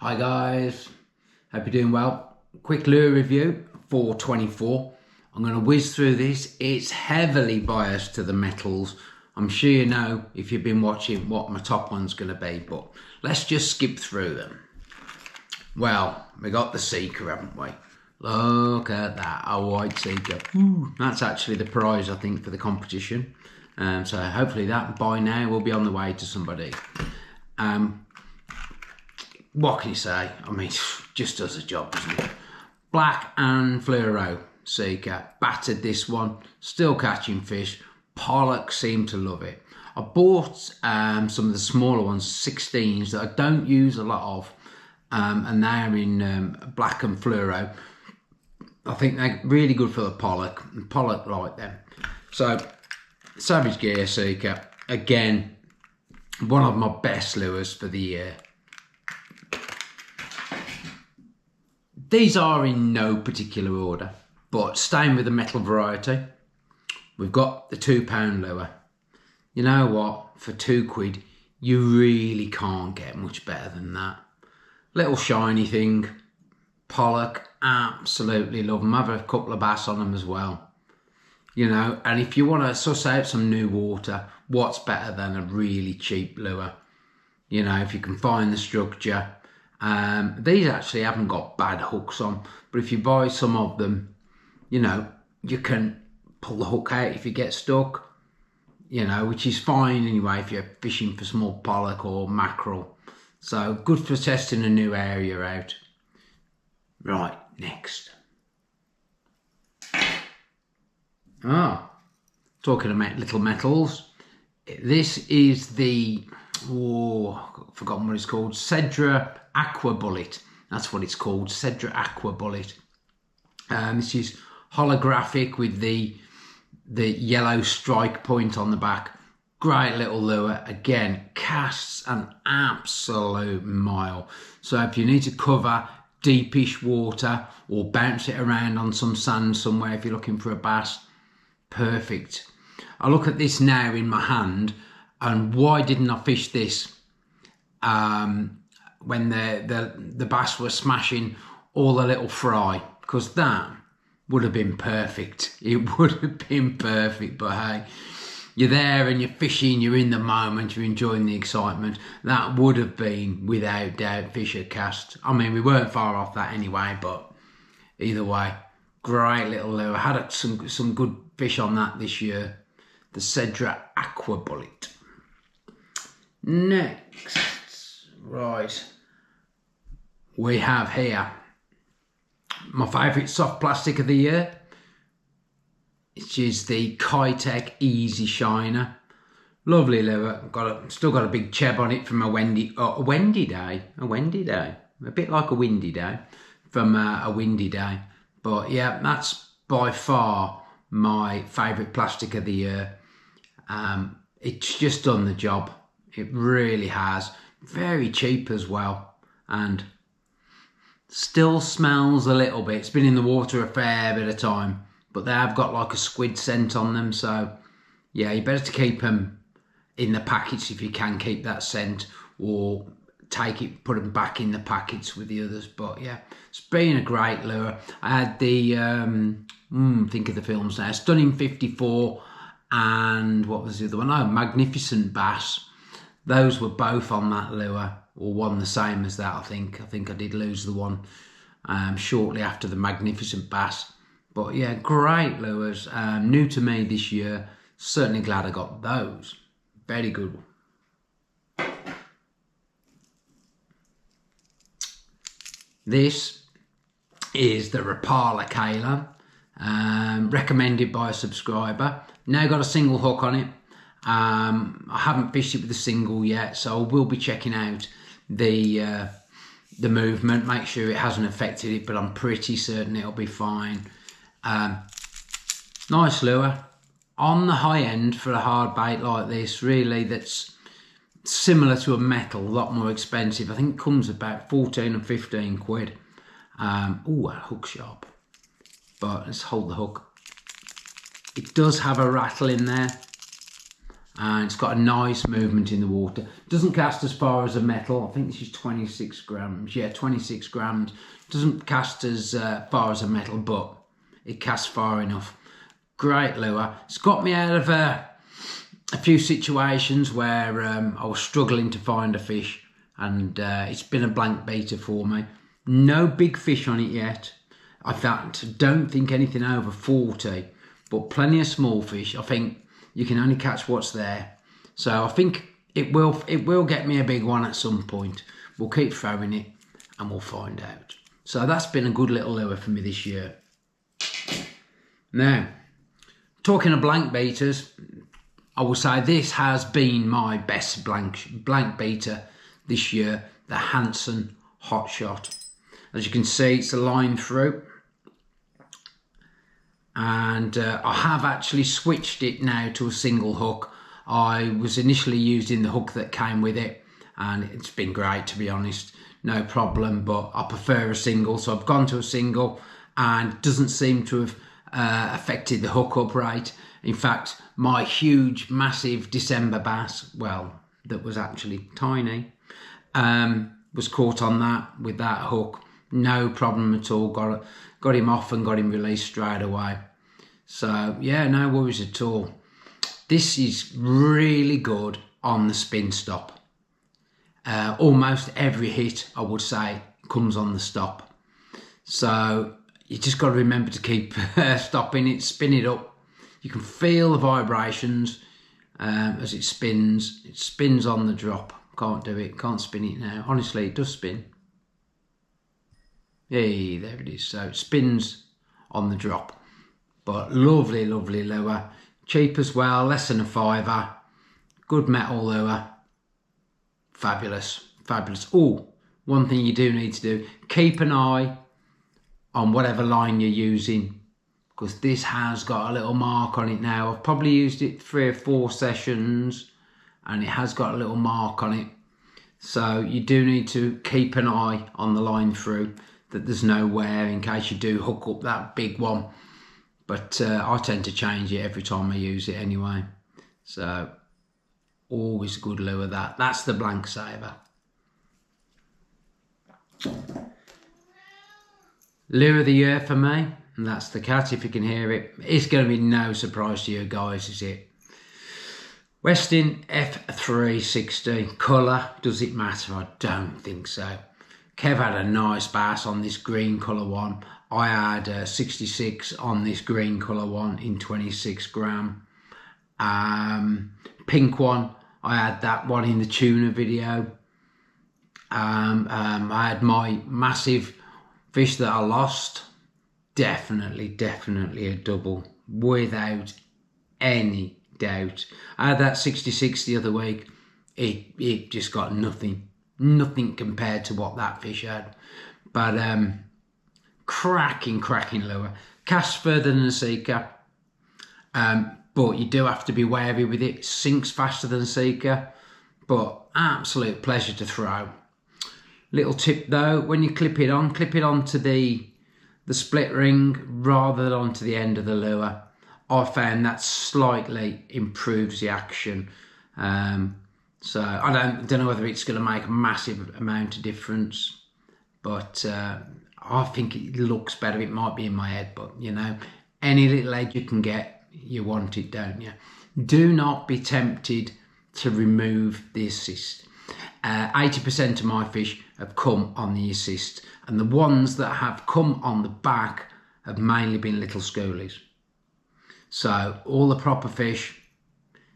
Hi guys, hope you're doing well. Quick lure review, 424. I'm going to whiz through this. It's heavily biased to the metals. I'm sure you know if you've been watching what my top one's going to be, but let's just skip through them. Well, we got the Seeker, haven't we? Look at that, a white Seeker. That's actually the prize, I think, for the competition. So hopefully that by now will be on the way to somebody. What can you say? I mean, just does the job, doesn't it? Black and fluoro Seeker. Battered this one. Still catching fish. Pollock seem to love it. I bought some of the smaller ones, 16s, that I don't use a lot of. And they're in black and fluoro. I think they're really good for the pollock. And pollock like them. So, Savage Gear Seeker. Again, one of my best lures for the year. These are in no particular order, but staying with the metal variety, we've got the £2 lure. You know what? For £2, you really can't get much better than that. Little shiny thing, pollock, absolutely love them. Have a couple of bass on them as well. You know, and if you want to suss out some new water, what's better than a really cheap lure? You know, if you can find the structure. These actually haven't got bad hooks on, but if you buy some of them, you know, you can pull the hook out if you get stuck, you know, which is fine anyway if you're fishing for small pollock or mackerel. So good for testing a new area out. Right, next. Talking about little metals. This is the, I've forgotten what it's called, Sedra Aqua Bullet. That's what it's called, Sedra Aqua Bullet. This is holographic with the yellow strike point on the back. Great little lure. Again, casts an absolute mile. So if you need to cover deepish water or bounce it around on some sand somewhere if you're looking for a bass, perfect. I look at this now in my hand, and why didn't I fish this when the bass were smashing all the little fry? Because that would have been perfect. It would have been perfect, but hey, you're there and you're fishing, you're in the moment, you're enjoying the excitement. That would have been, without doubt, Fisher cast. I mean, we weren't far off that anyway, but either way, great little lure. I had some good fish on that this year. The Sedra Aqua Bullet. Next, right, we have here my favourite soft plastic of the year, which is the Keitech Easy Shiner. Lovely lure. Still got a big cheb on it from a windy day. A bit like a windy day from a windy day. But yeah, that's by far my favourite plastic of the year. It's just done the job. It really has. Very cheap as well, and still smells a little bit. It's been in the water a fair bit of time, but they have got like a squid scent on them. So yeah, you better to keep them in the packets if you can keep that scent, or put them back in the packets with the others. But yeah, it's been a great lure. I had the think of the films now, Stunning 54, and what was the other one? Oh, Magnificent Bass. Those were both on that lure, or one the same as that. I think I did lose the one shortly after the Magnificent Bass. But yeah, great lures. New to me this year. Certainly glad I got those. Very good. This is the Rapala Kayla, recommended by a subscriber. Now got a single hook on it. I haven't fished it with a single yet, so I will be checking out the movement, make sure it hasn't affected it, but I'm pretty certain it'll be fine. Nice lure. On the high end for a hard bait like this, really, that's similar to a metal, a lot more expensive. I think it comes about 14 and 15 quid. That hook sharp. But let's hold the hook. It does have a rattle in there. and it's got a nice movement in the water. Doesn't cast as far as a metal. I think this is 26 grams. Yeah, 26 grams. Doesn't cast as far as a metal, but it casts far enough. Great lure. It's got me out of a few situations where I was struggling to find a fish, and it's been a blank beater for me. No big fish on it yet. In fact, don't think anything over 40, but plenty of small fish. I think you can only catch what's there. So I think it will get me a big one at some point. We'll keep throwing it and we'll find out. So that's been a good little lure for me this year. Now, talking of blank beaters, I will say this has been my best blank beater this year, the Hansen Hot Shot. As you can see, it's a line through. And I have actually switched it now to a single hook. I was initially using the hook that came with it, and it's been great, to be honest, no problem, but I prefer a single, so I've gone to a single, and it doesn't seem to have affected the hook up right. In fact, my huge, massive December bass, well, that was actually tiny, was caught on that with that hook. No problem at all. Got him off and got him released straight away. So yeah, no worries at all. This is really good on the spin stop. Almost every hit, I would say, comes on the stop. So you just got to remember to keep stopping it, spin it up. You can feel the vibrations as it spins. It spins on the drop. Can't do it, can't spin it now. Honestly, it does spin. Hey, there it is. So it spins on the drop. But lovely, lovely lure. Cheap as well, less than a £5. Good metal lure. Fabulous, fabulous. Oh, one thing you do need to do, keep an eye on whatever line you're using, because this has got a little mark on it now. I've probably used it 3 or 4 sessions and it has got a little mark on it. So you do need to keep an eye on the line through, that there's no wear in case you do hook up that big one. But I tend to change it every time I use it anyway. So always a good lure that. That's the Blank Saver. Lure of the year for me, and that's the cat, if you can hear it. It's going to be no surprise to you guys, is it? Westin F360. Colour, does it matter? I don't think so. Kev had a nice bass on this green colour one. I had 66 on this green colour one in 26 gram. Pink one, I had that one in the tuna video. I had my massive fish that I lost. Definitely a double, without any doubt. I had that 66 the other week. It just got nothing compared to what that fish had. But cracking lure. Casts further than a seeker, but you do have to be wary with it. Sinks faster than a seeker, but absolute pleasure to throw. Little tip though, when you clip it onto the split ring rather than onto the end of the lure. I found that slightly improves the action. So I don't know whether it's going to make a massive amount of difference, but I think it looks better. It might be in my head, but you know, any little edge you can get, you want it, don't you? Do not be tempted to remove the assist. 80% of my fish have come on the assist, and the ones that have come on the back have mainly been little schoolies. So all the proper fish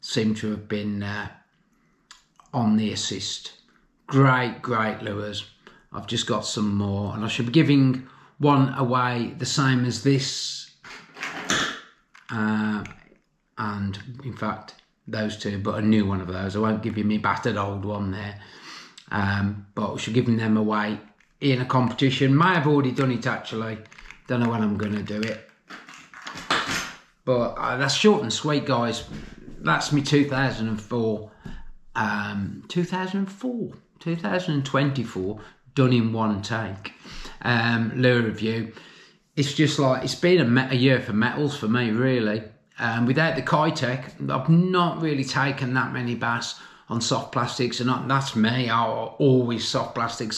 seem to have been on the assist. Great lures. I've just got some more, and I should be giving one away the same as this, and in fact those two, but a new one of those. I won't give you my battered old one there, but I should give them away in a competition. May have already done it actually, don't know when I'm going to do it, but that's short and sweet, guys. That's me 2024 2024 done in one take. Lure review. It's just like, it's been a year for metals for me, really. Without the Kitech, I've not really taken that many bass on soft plastics, and that's me. I'll always soft plastic,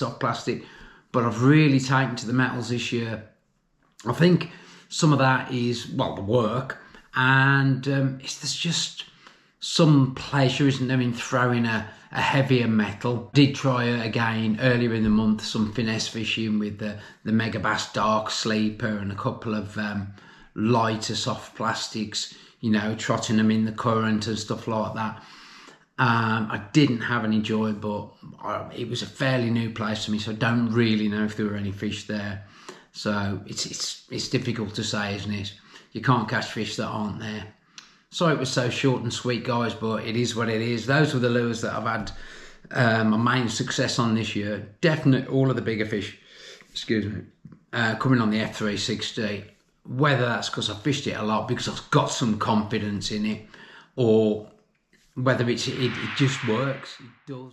but I've really taken to the metals this year. I think some of that is, well, the work, and there's just some pleasure, isn't there, in throwing a heavier metal. Did try it again earlier in the month, some finesse fishing with the Megabass Dark Sleeper and a couple of lighter soft plastics, you know, trotting them in the current and stuff like that. I didn't have any joy, but it was a fairly new place for me, so I don't really know if there were any fish there. So it's difficult to say, isn't it? You can't catch fish that aren't there. Sorry it was so short and sweet, guys, but it is what it is. Those were the lures that I've had my main success on this year. Definitely all of the bigger fish, coming on the F360. Whether that's because I fished it a lot, because I've got some confidence in it, or whether it just works. It does.